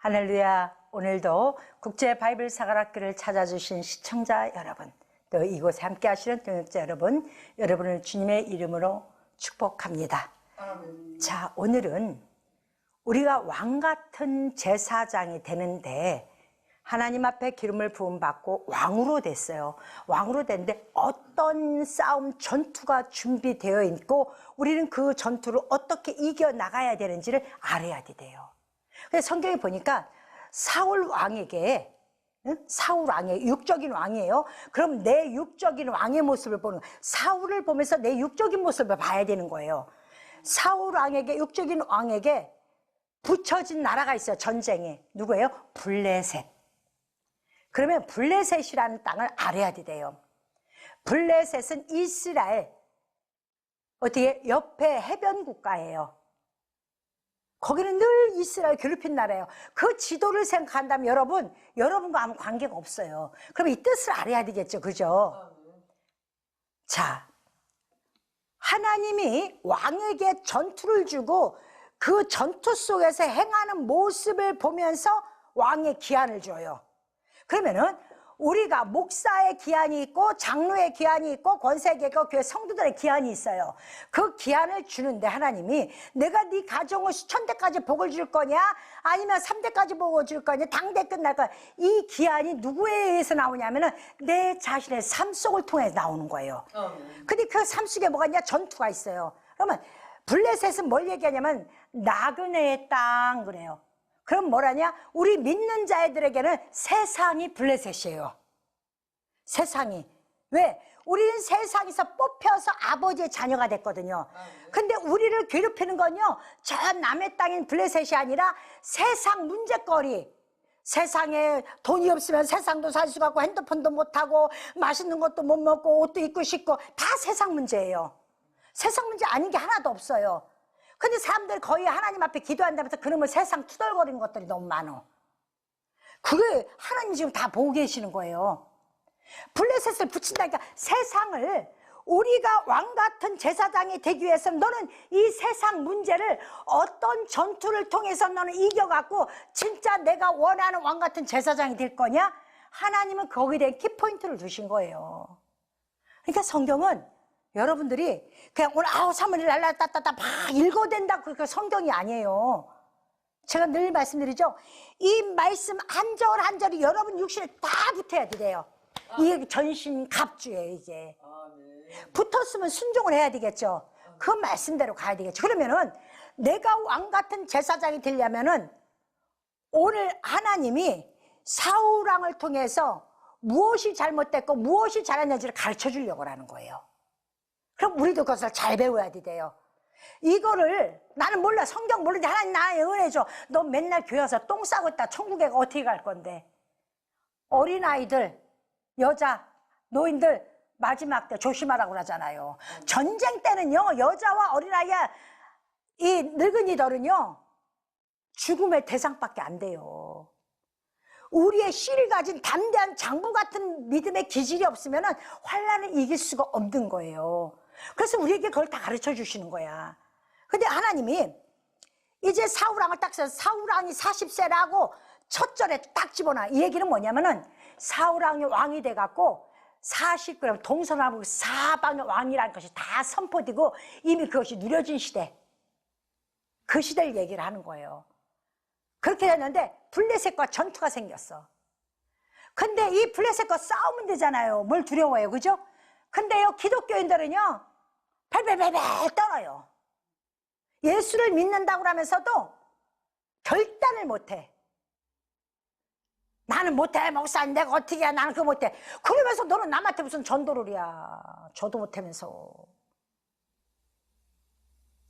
할렐루야. 오늘도 국제 바이블 사관학교를 찾아주신 시청자 여러분, 또 이곳에 함께 하시는 동역자 여러분, 여러분을 주님의 이름으로 축복합니다. 자, 오늘은 우리가 왕 같은 제사장이 되는데 하나님 앞에 기름을 부음받고 왕으로 됐어요. 왕으로 됐는데 어떤 싸움, 전투가 준비되어 있고 우리는 그 전투를 어떻게 이겨나가야 되는지를 알아야 돼요. 그래서 성경에 보니까 사울 왕에게, 사울 왕의 육적인 왕이에요. 그럼 내 육적인 왕의 모습을 보는 거예요. 사울을 보면서 내 육적인 모습을 봐야 되는 거예요. 사울 왕에게, 육적인 왕에게 붙여진 나라가 있어요. 전쟁에. 누구예요? 블레셋. 그러면 블레셋이라는 땅을 알아야 돼요. 블레셋은 이스라엘 어떻게 옆에 해변 국가예요. 거기는 늘 이스라엘 괴롭힌 나라예요. 그 지도를 생각한다면 여러분과 아무 관계가 없어요. 그럼 이 뜻을 알아야 되겠죠, 그죠? 자, 하나님이 왕에게 전투를 주고 그 전투 속에서 행하는 모습을 보면서 왕의 기한을 줘요. 그러면은 우리가 목사의 기한이 있고 장로의 기한이 있고 권세계 있고 교회 성도들의 기한이 있어요. 그 기한을 주는데 하나님이 내가 네 가정을 수천 대까지 복을 줄 거냐 아니면 3대까지 복을 줄 거냐 당대 끝날 거냐, 이 기한이 누구에 의해서 나오냐면은 내 자신의 삶 속을 통해 나오는 거예요. 근데 그 삶 속에 뭐가 있냐? 전투가 있어요. 그러면 블레셋은 뭘 얘기하냐면 나그네의 땅 그래요. 그럼 뭐라냐? 우리 믿는 자들에게는 세상이 블레셋이에요. 세상이. 왜? 우리는 세상에서 뽑혀서 아버지의 자녀가 됐거든요. 근데 우리를 괴롭히는 건요, 저 남의 땅인 블레셋이 아니라 세상 문제거리. 세상에 돈이 없으면 세상도 살 수가 없고 핸드폰도 못하고 맛있는 것도 못 먹고 옷도 입고 싶고 다 세상 문제예요. 세상 문제 아닌 게 하나도 없어요. 근데 사람들 거의 하나님 앞에 기도한다면서 그놈의 세상 투덜거리는 것들이 너무 많어. 그게 하나님 지금 다 보고 계시는 거예요. 블레셋을 붙인다니까 세상을 우리가 왕 같은 제사장이 되기 위해서 너는 이 세상 문제를 어떤 전투를 통해서 너는 이겨갖고 진짜 내가 원하는 왕 같은 제사장이 될 거냐? 하나님은 거기에 대한 키포인트를 주신 거예요. 그러니까 성경은 여러분들이 그냥 오늘 사무엘 랄랄따따따 막 읽어야 된다 그게 성경이 아니에요. 제가 늘 말씀드리죠. 이 말씀 한 절 한 절이 여러분 육신에 다 붙어야 돼요. 이게 전신갑주예요. 이게 붙었으면 순종을 해야 되겠죠. 그 말씀대로 가야 되겠죠. 그러면은 내가 왕 같은 제사장이 되려면은 오늘 하나님이 사울 왕을 통해서 무엇이 잘못됐고 무엇이 잘했는지를 가르쳐 주려고 하는 거예요. 그럼 우리도 그것을 잘 배워야 돼요. 이거를 나는 몰라, 성경 모르는데 하나님 나에게 은혜 줘. 너 맨날 교회 와서 똥 싸고 있다 천국에 어떻게 갈 건데? 어린아이들, 여자, 노인들 마지막 때 조심하라고 그러잖아요. 전쟁 때는요, 여자와 어린아이야, 이 늙은이들은요 죽음의 대상밖에 안 돼요. 우리의 씨를 가진 담대한 장부 같은 믿음의 기질이 없으면 환난을 이길 수가 없는 거예요. 그래서 우리에게 그걸 다 가르쳐 주시는 거야. 근데 하나님이 이제 사울왕을 딱 써서 사울왕이 40세라고 첫 절에 딱 집어넣어. 이 얘기는 뭐냐면은 사울왕이 왕이 돼갖고 40g 동서남북 사방의 왕이라는 것이 다 선포되고 이미 그것이 누려진 시대, 그 시대를 얘기를 하는 거예요. 그렇게 됐는데 블레셋과 전투가 생겼어. 근데 이 블레셋과 싸우면 되잖아요. 뭘 두려워해요, 그죠? 근데요, 기독교인들은요 발발발발 떨어요. 예수를 믿는다고 하면서도 결단을 못해. 나는 못해, 목사님 내가 어떻게 해, 나는 그거 못해. 그러면서 너는 남한테 무슨 전도를 해야. 저도 못하면서.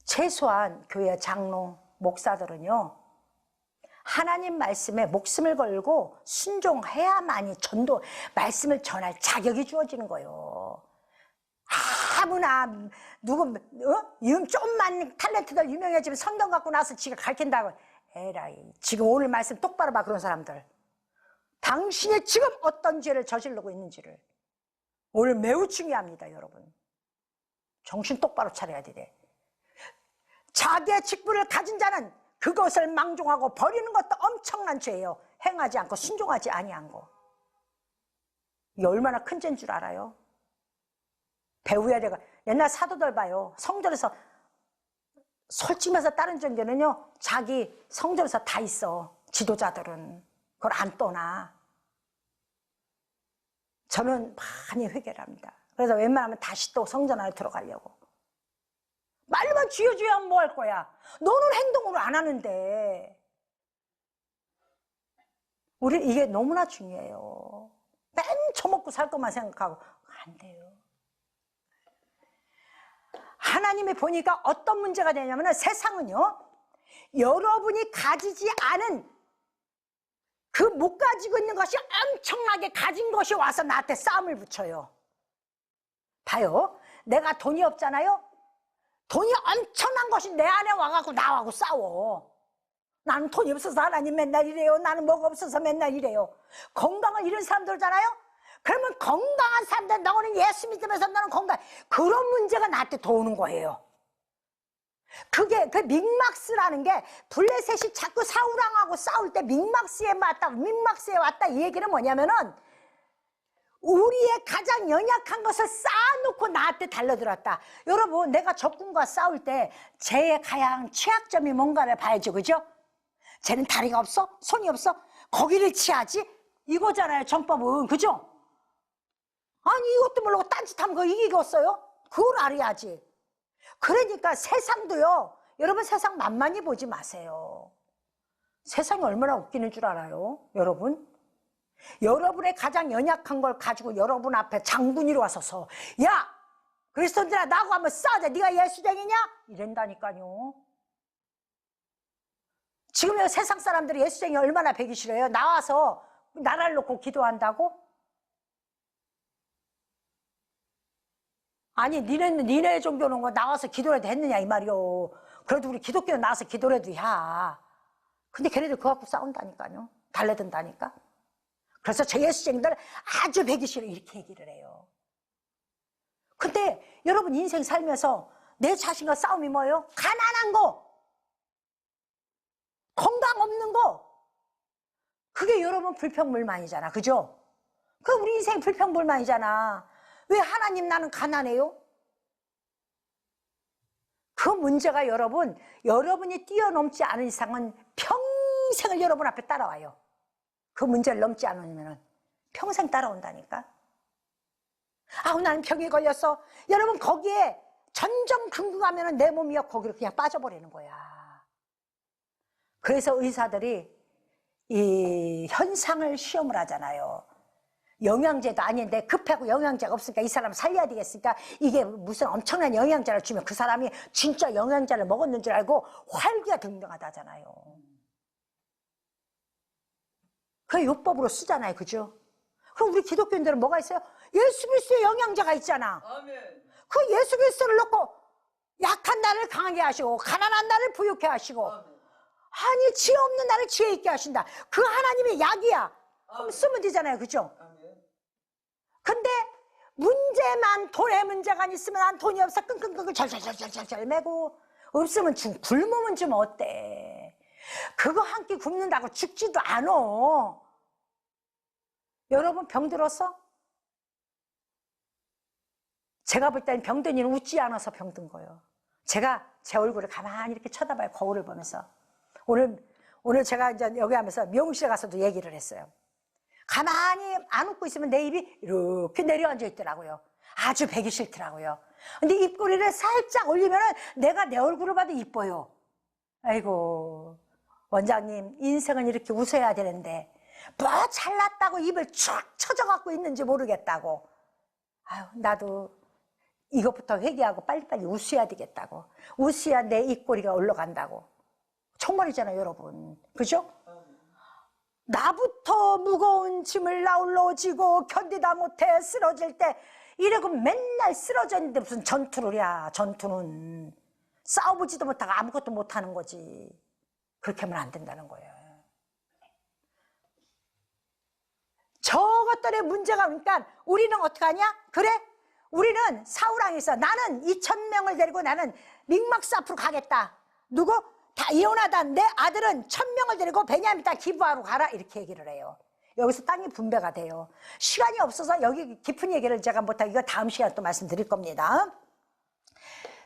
최소한 교회 장로, 목사들은요 하나님 말씀에 목숨을 걸고 순종해야만이 전도, 말씀을 전할 자격이 주어지는 거예요. 아무나 누구 좀만 탤런트들 유명해지면 성경 갖고 나서 지가 가르친다고. 에라이, 지금 오늘 말씀 똑바로 봐. 그런 사람들 당신이 지금 어떤 죄를 저지르고 있는지를 오늘 매우 중요합니다. 여러분 정신 똑바로 차려야 돼. 자기의 직분을 가진 자는 그것을 망종하고 버리는 것도 엄청난 죄예요. 행하지 않고 순종하지 아니한 거. 이게 얼마나 큰 죄인 줄 알아요? 배우야 돼가. 옛날 사도들 봐요. 성전에서 솔직히 말해서 다른 종교는요, 자기 성전에서 다 있어. 지도자들은 그걸 안 떠나. 저는 많이 회개를 합니다. 그래서 웬만하면 다시 또 성전 안에 들어가려고. 말만 쥐어쥐어 하면 뭐 할 거야? 너는 행동으로 안 하는데. 우리 이게 너무나 중요해요. 맨 처먹고 살 것만 생각하고 안 돼요. 하나님이 보니까 어떤 문제가 되냐면 세상은요, 여러분이 가지지 않은 그 못 가지고 있는 것이 엄청나게 가진 것이 와서 나한테 싸움을 붙여요. 봐요. 내가 돈이 없잖아요. 돈이 엄청난 것이 내 안에 와갖고 나하고 싸워. 나는 돈이 없어서 하나님 맨날 이래요. 나는 뭐가 없어서 맨날 이래요. 건강을 잃은 사람들잖아요. 그러면 건강한 사람들, 너는 예수 믿으면서 너는 건강, 그런 문제가 나한테 더 오는 거예요. 그게 그 믹막스라는 게, 블레셋이 자꾸 사울왕하고 싸울 때 믹막스에 왔다 이 얘기는 뭐냐면은 우리의 가장 연약한 것을 쌓아놓고 나한테 달려들었다. 여러분, 내가 적군과 싸울 때 쟤의 가장 취약점이 뭔가를 봐야죠. 그죠? 쟤는 다리가 없어? 손이 없어? 거기를 치하지? 이거잖아요, 정법은. 그죠? 아니, 이것도 모르고 딴짓하면 그거 이기겠어요? 그걸 알아야지. 그러니까 세상도요, 여러분 세상 만만히 보지 마세요. 세상이 얼마나 웃기는 줄 알아요, 여러분? 여러분의 가장 연약한 걸 가지고 여러분 앞에 장군이 와서서, 야, 그리스도인들아, 나하고 한번 싸우자. 네가 예수쟁이냐? 이런다니까요. 지금 세상 사람들이 예수쟁이 얼마나 배기 싫어요? 나와서 나라를 놓고 기도한다고? 아니, 니네 종교는 거 나와서 기도라도 했느냐 이 말이요. 그래도 우리 기독교는 나와서 기도라도 해. 근데 걔네들 그거 갖고 싸운다니까요. 달래든다니까. 그래서 저 예수쟁이들 아주 배기 싫어 이렇게 얘기를 해요. 근데 여러분 인생 살면서 내 자신과 싸움이 뭐예요? 가난한 거, 건강 없는 거, 그게 여러분 불평불만이잖아. 그죠? 그 우리 인생 불평불만이잖아. 왜 하나님 나는 가난해요? 그 문제가 여러분, 여러분이 뛰어넘지 않은 이상은 평생을 여러분 앞에 따라와요. 그 문제를 넘지 않으면 평생 따라온다니까. 아우, 나는 병에 걸렸어. 여러분, 거기에 전전긍긍하면 내 몸이요, 거기로 그냥 빠져버리는 거야. 그래서 의사들이 이 현상을 시험을 하잖아요. 영양제도 아닌데 급하고 영양제가 없으니까 이 사람 살려야 되겠으니까 이게 무슨 엄청난 영양제를 주면 그 사람이 진짜 영양제를 먹었는 줄 알고 활기가 등등하다잖아요. 그 요법으로 쓰잖아요. 그죠? 그럼 우리 기독교인들은 뭐가 있어요? 예수 그리스도의 영양제가 있잖아. 아멘. 그 예수 그리스도를 놓고 약한 나를 강하게 하시고 가난한 나를 부유케 하시고, 아멘. 아니 지혜 없는 나를 지혜 있게 하신다. 그 하나님의 약이야. 그럼 쓰면 되잖아요. 그죠? 아멘. 근데 문제만, 돈의 문제가 있으면 난 돈이 없어 끙끙끙끙 절절절절절 매고, 없으면 굶으면 좀 어때? 그거 한 끼 굶는다고 죽지도 않어. 여러분 병 들었어? 제가 볼 때는 병든 이는 웃지 않아서 병든 거예요. 제가 제 얼굴을 가만히 이렇게 쳐다봐요. 거울을 보면서. 오늘 제가 이제 여기 하면서 미용실에 가서도 얘기를 했어요. 가만히 안 웃고 있으면 내 입이 이렇게 내려앉아 있더라고요. 아주 배기 싫더라고요. 근데 입꼬리를 살짝 올리면은 내가 내 얼굴을 봐도 이뻐요. 아이고, 원장님, 인생은 이렇게 웃어야 되는데 뭐 잘났다고 입을 쭉 쳐져갖고 있는지 모르겠다고. 아유, 나도 이것부터 회개하고 빨리빨리 웃어야 되겠다고. 웃어야 내 입꼬리가 올라간다고. 정말이잖아요, 여러분. 그죠? 나부터 무거운 짐을 나홀로 지고 견디다 못해 쓰러질 때, 이러고 맨날 쓰러져 있는데 무슨 전투를 해. 전투는 싸워보지도 못하고 아무것도 못하는 거지. 그렇게 하면 안 된다는 거예요. 저것들의 문제가, 그러니까 우리는 어떻게 하냐? 그래? 우리는 사울왕에서 나는 2,000명을 데리고 나는 믹막스 앞으로 가겠다. 누구? 다 이혼하다 내 아들은 1,000명을 데리고 베냐민 땅 기부하러 가라 이렇게 얘기를 해요. 여기서 땅이 분배가 돼요. 시간이 없어서 여기 깊은 얘기를 제가 못하고 이거 다음 시간에 또 말씀드릴 겁니다.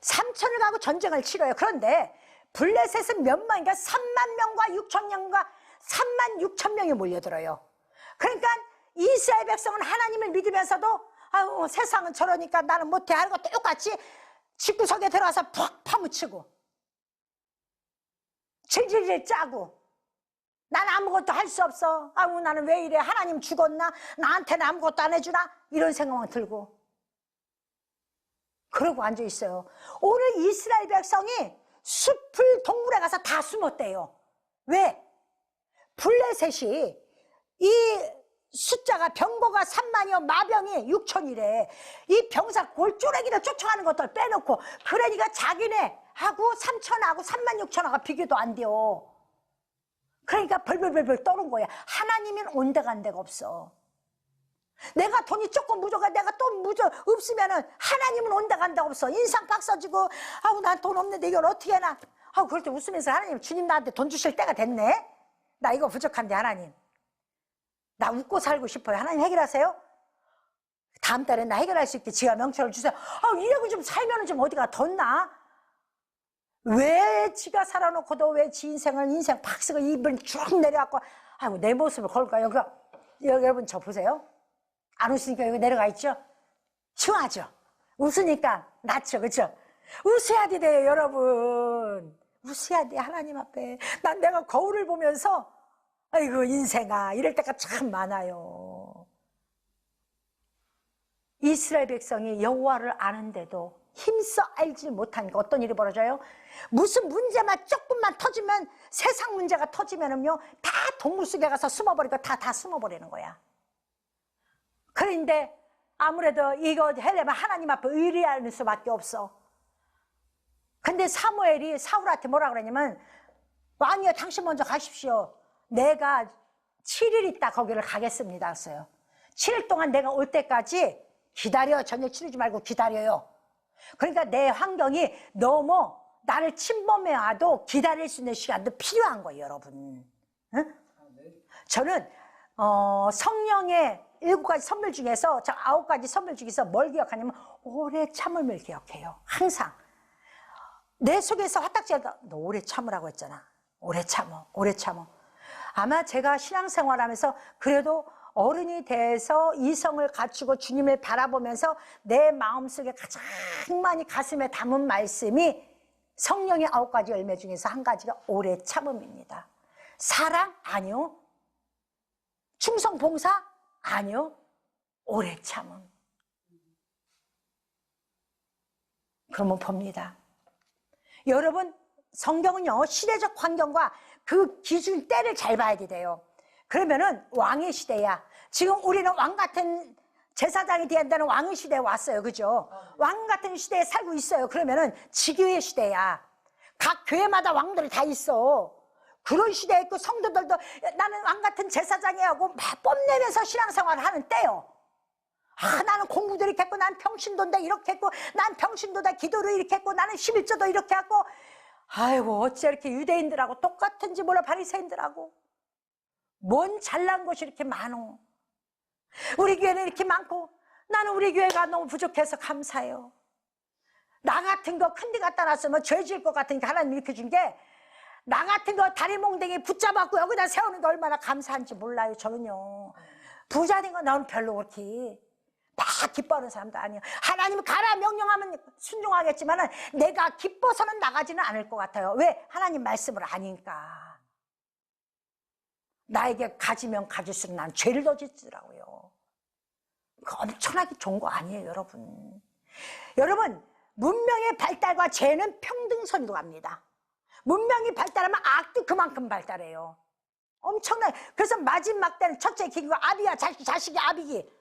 삼천을 가고 전쟁을 치러요. 그런데 블레셋은 몇 명인가? 3만 명과 6천 명과 3만 6천 명이 몰려들어요. 그러니까 이스라엘 백성은 하나님을 믿으면서도 아유 세상은 저러니까 나는 못해 하는 것도 똑같이 집구석에 들어가서 푹 파묻히고 질질질 짜고 나는 아무것도 할 수 없어. 아유 나는 왜 이래? 하나님 죽었나? 나한테는 아무것도 안 해주나? 이런 생각만 들고 그러고 앉아 있어요. 오늘 이스라엘 백성이 숲을 동굴에 가서 다 숨었대요. 왜? 블레셋이 이 숫자가 병거가 3만이요 마병이 6천이래. 이 병사 골조래기를 쫓아가는 것들 빼놓고 그러니까 자기네하고 3천하고 3만 6천하고 비교도 안 돼요. 그러니까 벌벌벌벌 떠는 거야. 하나님은 온데간데가 없어. 내가 돈이 조금 부족해 내가 또 없으면은 하나님은 온데간데가 없어. 인상 팍 써지고 아우 난 돈 없는데 이걸 어떻게 해나. 아우 그럴 때 웃으면서 하나님 주님 나한테 돈 주실 때가 됐네. 나 이거 부족한데 하나님 나 웃고 살고 싶어요. 하나님 해결하세요. 다음 달에 나 해결할 수 있게 지가 명철을 주세요. 아 이러고 좀 살면은 좀 어디가 덧나? 왜 지가 살아놓고도 왜 지 인생을 인생 팍 쓰고 입을 쭉 내려갖고 아이고 내 모습을 걸까요? 여러분 저 보세요. 안 웃으니까 여기 내려가 있죠? 시원하죠? 웃으니까 낫죠, 그렇죠? 웃어야 돼요, 여러분. 웃어야 돼, 하나님 앞에. 난 내가 거울을 보면서 아이고 인생아 이럴 때가 참 많아요. 이스라엘 백성이 여호와를 아는데도 힘써 알지 못하니까 어떤 일이 벌어져요? 무슨 문제만 조금만 터지면 세상 문제가 터지면은요 다 동물 속에 가서 숨어버리고 다 숨어버리는 거야. 그런데 아무래도 이거 하려면 하나님 앞에 의리할 수밖에 없어. 근데 사무엘이 사울한테 뭐라 그러냐면 왕이여 당신 먼저 가십시오. 내가 7일 있다 거기를 가겠습니다 했어요. 7일 동안 내가 올 때까지 기다려. 저녁 치르지 말고 기다려요. 그러니까 내 환경이 너무 나를 침범해 와도 기다릴 수 있는 시간도 필요한 거예요, 여러분. 응? 저는 성령의 7가지 선물 중에서 저 9가지 선물 중에서 뭘 기억하냐면 오래 참음을 기억해요. 항상 내 속에서 화딱지가 너 오래 참으라고 했잖아. 오래 참어, 오래 참어. 아마 제가 신앙생활하면서 그래도 어른이 돼서 이성을 갖추고 주님을 바라보면서 내 마음속에 가장 많이 가슴에 담은 말씀이 성령의 9가지 열매 중에서 한 가지가 오래 참음입니다. 사랑? 아니요. 충성 봉사? 아니요. 오래 참음. 그러면 봅니다. 여러분 성경은요 시대적 환경과 그 기준 때를 잘 봐야 돼요. 그러면은 왕의 시대야. 지금 우리는 왕 같은 제사장이 돼야 한다는 왕의 시대에 왔어요. 그죠? 왕 같은 시대에 살고 있어요. 그러면은 지교의 시대야. 각 교회마다 왕들이 다 있어. 그런 시대에 있고 성도들도 나는 왕 같은 제사장이 하고 막 뽐내면서 신앙생활을 하는 때요. 아 나는 공부도 이렇게 했고 난 평신도인데 이렇게 했고 난 평신도다 기도를 이렇게 했고 나는 11조도 이렇게 했고 아이고 어째 이렇게 유대인들하고 똑같은지 몰라. 바리새인들하고 뭔 잘난 것이 이렇게 많어. 우리 교회는 이렇게 많고 나는 우리 교회가 너무 부족해서 감사해요. 나 같은 거 큰 데 갖다 놨으면 죄 지을 것 같으니까 하나님 이렇게 준 게 나 같은 거 다리 몽댕이 붙잡았고 여기다 세우는 게 얼마나 감사한지 몰라요. 저는요 부자 된 거 나는 별로 그렇게 막 기뻐하는 사람도 아니에요. 하나님 가라 명령하면 순종하겠지만 내가 기뻐서는 나가지는 않을 것 같아요. 왜? 하나님 말씀을 아니까. 나에게 가지면 가질수록 난 죄를 더 짓더라고요. 엄청나게 좋은 거 아니에요, 여러분. 여러분, 문명의 발달과 죄는 평등선으로 갑니다. 문명이 발달하면 악도 그만큼 발달해요. 엄청나게. 그래서 마지막 때는 첫째 기기가 아비야, 자식이 아비기.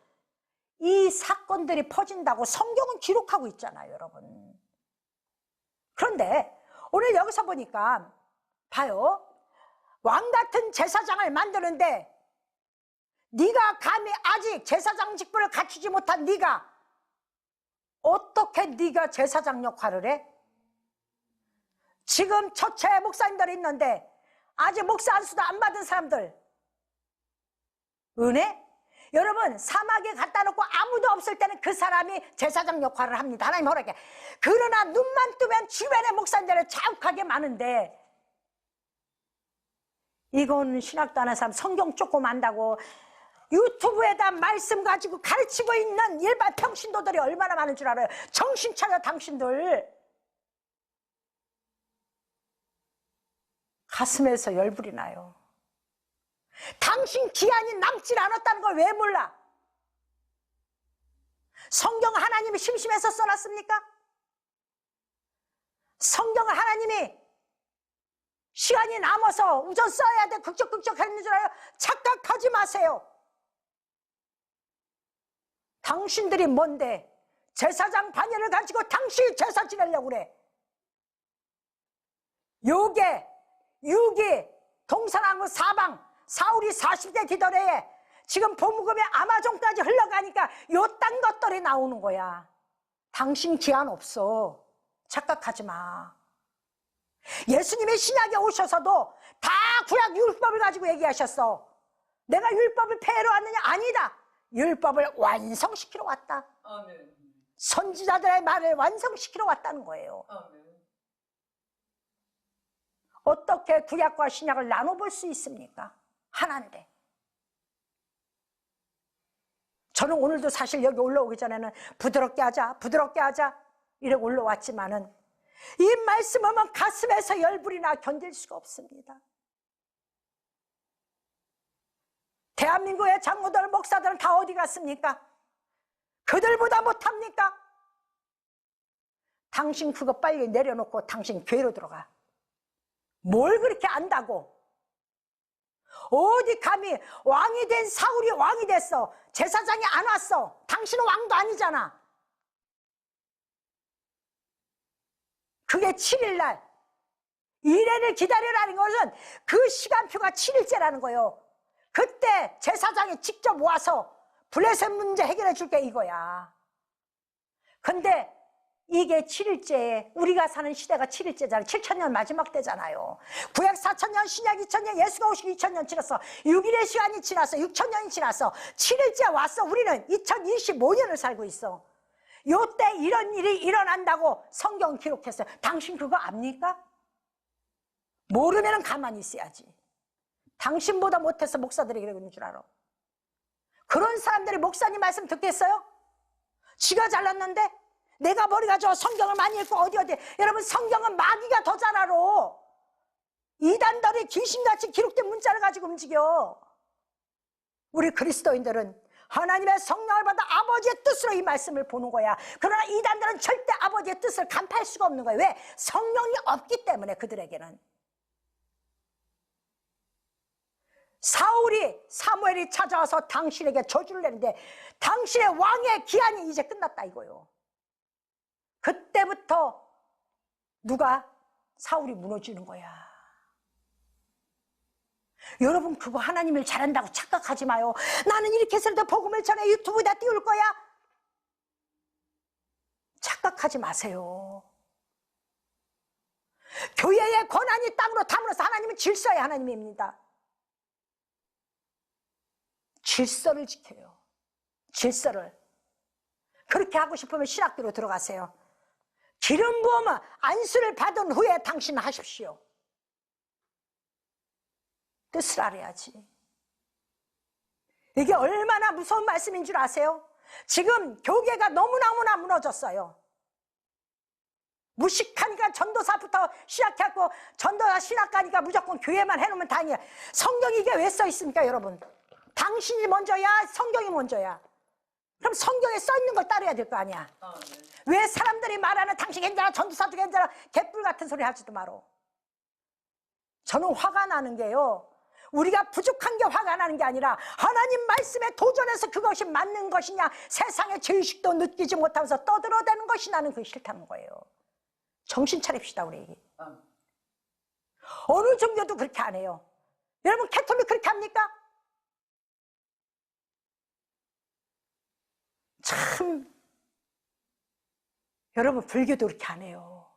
이 사건들이 퍼진다고 성경은 기록하고 있잖아요, 여러분. 그런데 오늘 여기서 보니까 봐요. 왕 같은 제사장을 만드는데 네가 감히 아직 제사장 직분을 갖추지 못한 네가 어떻게 네가 제사장 역할을 해? 지금 처처에 목사님들이 있는데 아직 목사 안수도 안 받은 사람들, 은혜? 여러분, 사막에 갖다 놓고 아무도 없을 때는 그 사람이 제사장 역할을 합니다. 하나님 허락해. 그러나 눈만 뜨면 주변에 목사님들이 자욱하게 많은데, 이건 신학도 안 하는 사람, 성경 조금 안다고 유튜브에다 말씀 가지고 가르치고 있는 일반 평신도들이 얼마나 많은 줄 알아요? 정신 차려 당신들. 가슴에서 열불이 나요. 당신 기한이 남질 않았다는 걸 왜 몰라? 성경 하나님이 심심해서 써놨습니까? 성경을 하나님이 시간이 남아서 우선 써야 돼 극적극적 했는 줄 알아요? 착각하지 마세요. 당신들이 뭔데 제사장 반열을 가지고 당신이 제사 지내려고 그래? 요게 유기 동서남북 사방 사울이 40대 뒤더래에 지금 보무금의 아마존까지 흘러가니까 요 딴 것들이 나오는 거야. 당신 기한 없어. 착각하지 마. 예수님이 신약에 오셔서도 다 구약 율법을 가지고 얘기하셨어. 내가 율법을 폐해로 왔느냐? 아니다. 율법을 완성시키러 왔다. 아멘. 선지자들의 말을 완성시키러 왔다는 거예요. 아멘. 어떻게 구약과 신약을 나눠볼 수 있습니까? 하나인데. 저는 오늘도 사실 여기 올라오기 전에는 부드럽게 하자 이러고 올라왔지만은 이 말씀 하면 가슴에서 열불이 나 견딜 수가 없습니다. 대한민국의 장로들 목사들은 다 어디 갔습니까? 그들보다 못합니까? 당신 그거 빨리 내려놓고 당신 교회로 들어가. 뭘 그렇게 안다고? 어디 감히 왕이 된 사울이 왕이 됐어. 제사장이 안 왔어. 당신은 왕도 아니잖아. 그게 7일날 이래를 기다리라는 것은 그 시간표가 7일째라는 거예요. 그때 제사장이 직접 와서 블레셋 문제 해결해 줄게 이거야. 근데 이게 7일째에 우리가 사는 시대가 7일째잖아요. 7,000년 마지막 때잖아요. 구약 4,000년, 신약 2,000년, 예수가 오시고 2,000년 지났어. 6일의 시간이 지났어. 6,000년이 지났어. 7일째 왔어. 우리는 2025년을 살고 있어. 요때 이런 일이 일어난다고 성경 기록했어요. 당신 그거 압니까? 모르면 가만히 있어야지. 당신보다 못해서 목사들이 그러는 줄 알아. 그런 사람들이 목사님 말씀 듣겠어요? 지가 잘났는데? 내가 머리가 좋아 성경을 많이 읽고 어디 여러분 성경은 마귀가 더 잘 알아. 이단들이 귀신같이 기록된 문자를 가지고 움직여. 우리 그리스도인들은 하나님의 성령을 받아 아버지의 뜻으로 이 말씀을 보는 거야. 그러나 이단들은 절대 아버지의 뜻을 간파할 수가 없는 거야. 왜? 성령이 없기 때문에. 그들에게는 사무엘이 찾아와서 당신에게 저주를 내는데 당신의 왕의 기한이 이제 끝났다 이거요. 그때부터 사울이 무너지는 거야. 여러분 그거 하나님을 잘한다고 착각하지 마요. 나는 이렇게 해서도 복음을 전해 유튜브에다 띄울 거야. 착각하지 마세요. 교회의 권한이 땅으로 탐으로써 하나님은 질서의 하나님입니다. 질서를 지켜요. 질서를. 그렇게 하고 싶으면 신학교로 들어가세요. 기름 부음은 안수를 받은 후에 당신은 하십시오. 뜻을 알아야지. 이게 얼마나 무서운 말씀인 줄 아세요? 지금 교계가 너무나 무너졌어요. 무식하니까 전도사부터 시작해갖고 전도사 신학가니까 무조건 교회만 해놓으면 다행이야. 성경이 이게 왜 써 있습니까 여러분? 당신이 먼저야 성경이 먼저야? 그럼 성경에 써있는 걸 따라야 될 거 아니야. 네. 왜 사람들이 말하는 당신 괜찮아 전도사도 괜찮아 개뿔 같은 소리 하지도 마로. 저는 화가 나는 게요, 우리가 부족한 게 화가 나는 게 아니라 하나님 말씀에 도전해서 그것이 맞는 것이냐, 세상의 죄의식도 느끼지 못하면서 떠들어대는 것이 나는 그게 싫다는 거예요. 정신 차립시다 우리. 어느 종교도 그렇게 안 해요. 여러분 캐톨릭 그렇게 합니까? 참, 여러분 불교도 그렇게 안 해요.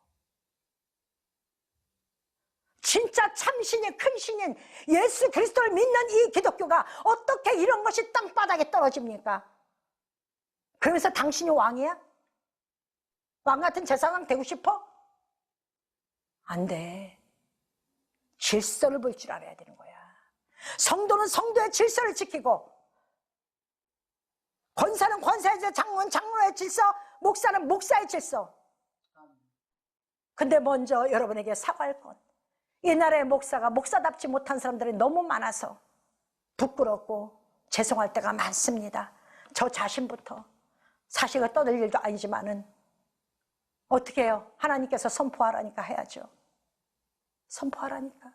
진짜 참신인 큰 신인 예수 그리스도를 믿는 이 기독교가 어떻게 이런 것이 땅바닥에 떨어집니까? 그러면서 당신이 왕이야? 왕 같은 제사장 되고 싶어? 안 돼. 질서를 볼 줄 알아야 되는 거야. 성도는 성도의 질서를 지키고, 권사는 권사의 질서, 장로는 장로의 질서, 목사는 목사의 질서. 근데 먼저 여러분에게 사과할 것, 이 나라의 목사가 목사답지 못한 사람들이 너무 많아서 부끄럽고 죄송할 때가 많습니다. 저 자신부터. 사실을 떠들 일도 아니지만은 어떻게 해요? 하나님께서 선포하라니까 해야죠. 선포하라니까.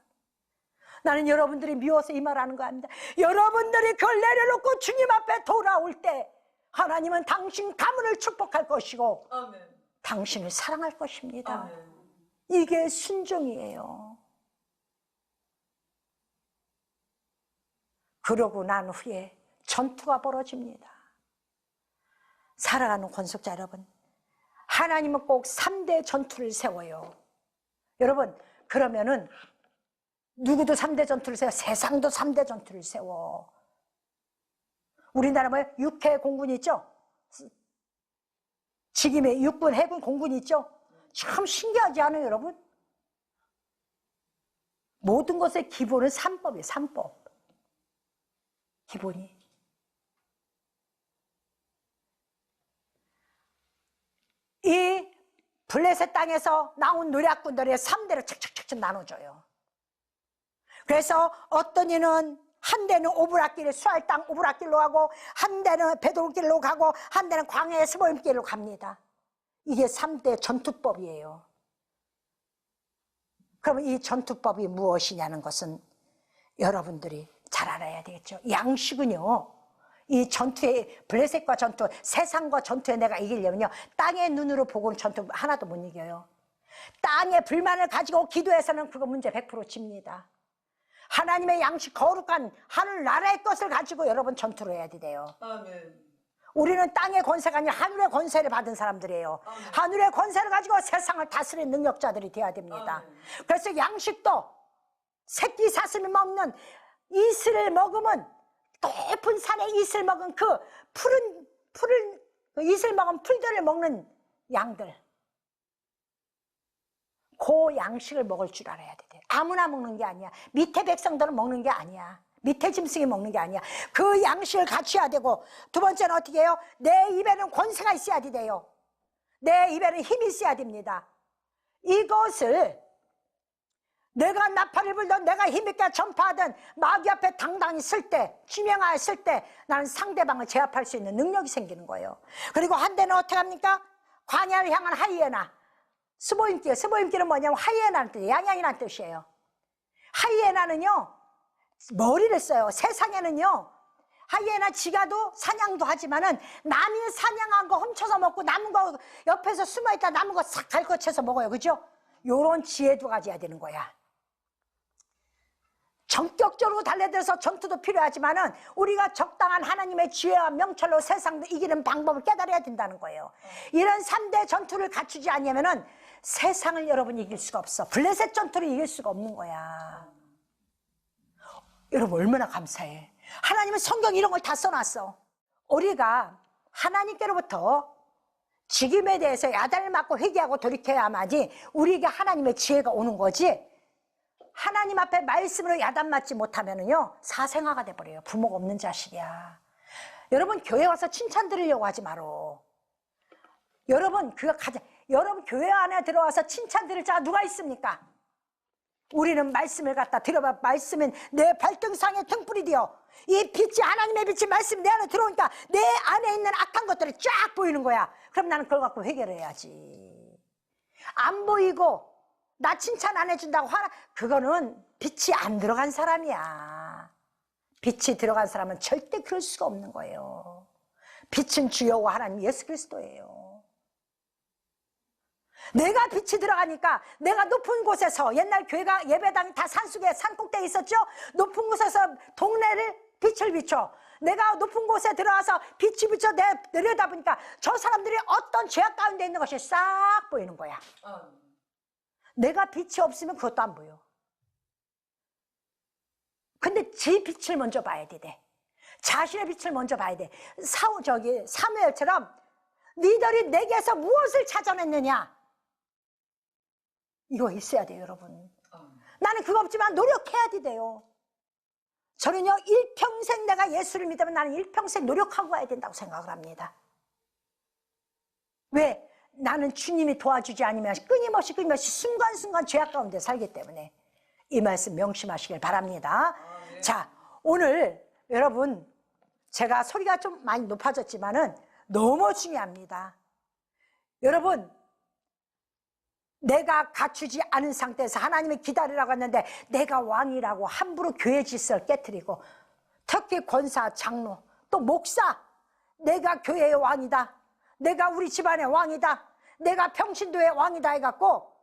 나는 여러분들이 미워서 이 말하는 거 아닙니다. 여러분들이 그걸 내려놓고 주님 앞에 돌아올 때 하나님은 당신 가문을 축복할 것이고, 아멘. 당신을 사랑할 것입니다. 아멘. 이게 순종이에요. 그러고 난 후에 전투가 벌어집니다. 살아가는 권속자 여러분, 하나님은 꼭 3대 전투를 세워요. 여러분, 그러면은 누구도 3대 전투를 세워? 세상도 3대 전투를 세워. 우리나라 뭐 육해 공군 있죠? 지금의 육군, 해군, 공군 있죠? 참 신기하지 않아요, 여러분? 모든 것의 기본은 3법이에요, 3법. 기본이. 이 블레셋 땅에서 나온 노략군들이 3대로 착착착착 나눠줘요. 그래서 어떤 이는 한 대는 오브락길, 수할 땅 오브락길로 가고, 한 대는 베돌길로 가고, 한 대는 광야의 스모임길로 갑니다. 이게 3대 전투법이에요. 그러면 이 전투법이 무엇이냐는 것은 여러분들이 잘 알아야 되겠죠. 양식은요, 이 전투에, 블레셋과 전투, 세상과 전투에 내가 이기려면요, 땅의 눈으로 보고는 전투 하나도 못 이겨요. 땅에 불만을 가지고 기도해서는 그거 문제 100% 집니다. 하나님의 양식, 거룩한 하늘나라의 것을 가지고 여러분 전투를 해야 돼요. 아멘. 우리는 땅의 권세가 아니라 하늘의 권세를 받은 사람들이에요. 아멘. 하늘의 권세를 가지고 세상을 다스리는 능력자들이 돼야 됩니다. 아멘. 그래서 양식도 새끼 사슴이 먹는 이슬을 먹으면, 높은 산에 이슬 먹은 그 풀을 이슬 먹은 풀들을 먹는 양들, 그 양식을 먹을 줄 알아야 돼. 아무나 먹는 게 아니야. 밑에 백성들은 먹는 게 아니야. 밑에 짐승이 먹는 게 아니야. 그 양식을 갖춰야 되고, 두 번째는 어떻게 해요? 내 입에는 권세가 있어야 돼요. 내 입에는 힘이 있어야 됩니다. 이것을 내가 나팔을 불던, 내가 힘있게 전파하던 마귀 앞에 당당히 설 때, 지명하였을 때 나는 상대방을 제압할 수 있는 능력이 생기는 거예요. 그리고 한 대는 어떻게 합니까? 광야를 향한 하이에나, 스모임길은 뭐냐면 하이에나라는 뜻이에요. 양양이라는 뜻이에요. 하이에나는요, 머리를 써요. 세상에는요, 하이에나 지가도 사냥도 하지만은 남이 사냥한 거 훔쳐서 먹고 남은 거 옆에서 숨어있다 남은 거 싹 갈거쳐서 먹어요. 그죠? 요런 지혜도 가져야 되는 거야. 전격적으로 달려들어서 전투도 필요하지만은 우리가 적당한 하나님의 지혜와 명철로 세상도 이기는 방법을 깨달아야 된다는 거예요. 이런 3대 전투를 갖추지 않으면은 세상을 여러분 이길 수가 없어. 블레셋 전투를 이길 수가 없는 거야. 여러분 얼마나 감사해. 하나님은 성경 이런 걸 다 써놨어. 우리가 하나님께로부터 죽임에 대해서 야단을 맞고 회개하고 돌이켜야만이 우리에게 하나님의 지혜가 오는 거지, 하나님 앞에 말씀으로 야단 맞지 못하면은요, 사생아가 돼버려요. 부모가 없는 자식이야. 여러분 교회 와서 칭찬 드리려고 하지 마라. 여러분 여러분 교회 안에 들어와서 칭찬 드릴 자가 누가 있습니까? 우리는 말씀을 갖다 들어봐. 말씀은 내 발등상의 등불이 되어, 이 빛이, 하나님의 빛이 말씀이 내 안에 들어오니까 내 안에 있는 악한 것들이 쫙 보이는 거야. 그럼 나는 그걸 갖고 해결을 해야지. 안 보이고 나 칭찬 안 해준다고 그거는 빛이 안 들어간 사람이야. 빛이 들어간 사람은 절대 그럴 수가 없는 거예요. 빛은 주여와 하나님 예수 그리스도예요. 내가 빛이 들어가니까, 내가 높은 곳에서, 옛날 교회가 예배당이 다 산속에 산꼭대에 있었죠. 높은 곳에서 동네를 빛을 비춰. 내가 높은 곳에 들어와서 빛이 비춰 내려다보니까 저 사람들이 어떤 죄악 가운데 있는 것이 싹 보이는 거야. 내가 빛이 없으면 그것도 안 보여. 근데 지 빛을 먼저 봐야 돼. 자신의 빛을 먼저 봐야 돼. 사무엘처럼 너희들이 내게서 무엇을 찾아냈느냐? 이거 있어야 돼요, 여러분. 나는 그거 없지만 노력해야 돼요. 저는요, 일평생 내가 예수를 믿으면 나는 일평생 노력하고 가야 된다고 생각을 합니다. 왜? 나는 주님이 도와주지 않으면 끊임없이 순간순간 죄악 가운데 살기 때문에 이 말씀 명심하시길 바랍니다. 자, 오늘 여러분, 제가 소리가 좀 많이 높아졌지만은 너무 중요합니다. 여러분, 내가 갖추지 않은 상태에서 하나님이 기다리라고 했는데 내가 왕이라고 함부로 교회 질서를 깨트리고, 특히 권사, 장로, 또 목사, 내가 교회의 왕이다, 내가 우리 집안의 왕이다, 내가 평신도의 왕이다 해갖고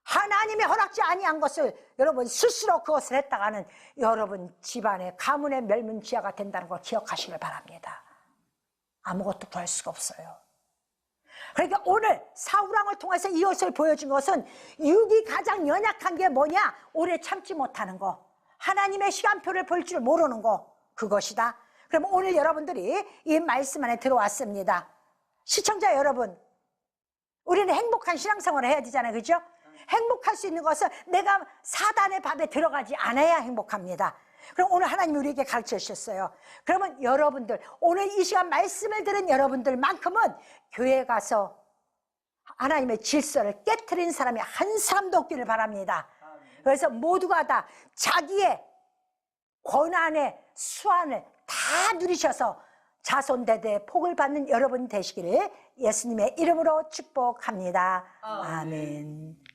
하나님이 허락지 아니한 것을 여러분 스스로 그것을 했다가는 여러분 집안의 가문의 멸문지하가 된다는 걸 기억하시길 바랍니다. 아무것도 구할 수가 없어요. 그러니까 오늘 사울왕을 통해서 이것을 보여준 것은 육이 가장 연약한 게 뭐냐? 오래 참지 못하는 거, 하나님의 시간표를 볼 줄 모르는 거, 그것이다. 그럼 오늘 여러분들이 이 말씀 안에 들어왔습니다. 시청자 여러분, 우리는 행복한 신앙생활을 해야 되잖아요, 그죠? 행복할 수 있는 것은 내가 사단의 밥에 들어가지 않아야 행복합니다. 그럼 오늘 하나님이 우리에게 가르쳐 주셨어요. 그러면 여러분들, 오늘 이 시간 말씀을 들은 여러분들만큼은 교회에 가서 하나님의 질서를 깨트린 사람이 한 사람도 없기를 바랍니다. 그래서 모두가 다 자기의 권한의 수완을 다 누리셔서 자손대대의 복을 받는 여러분 되시기를 예수님의 이름으로 축복합니다. 아멘.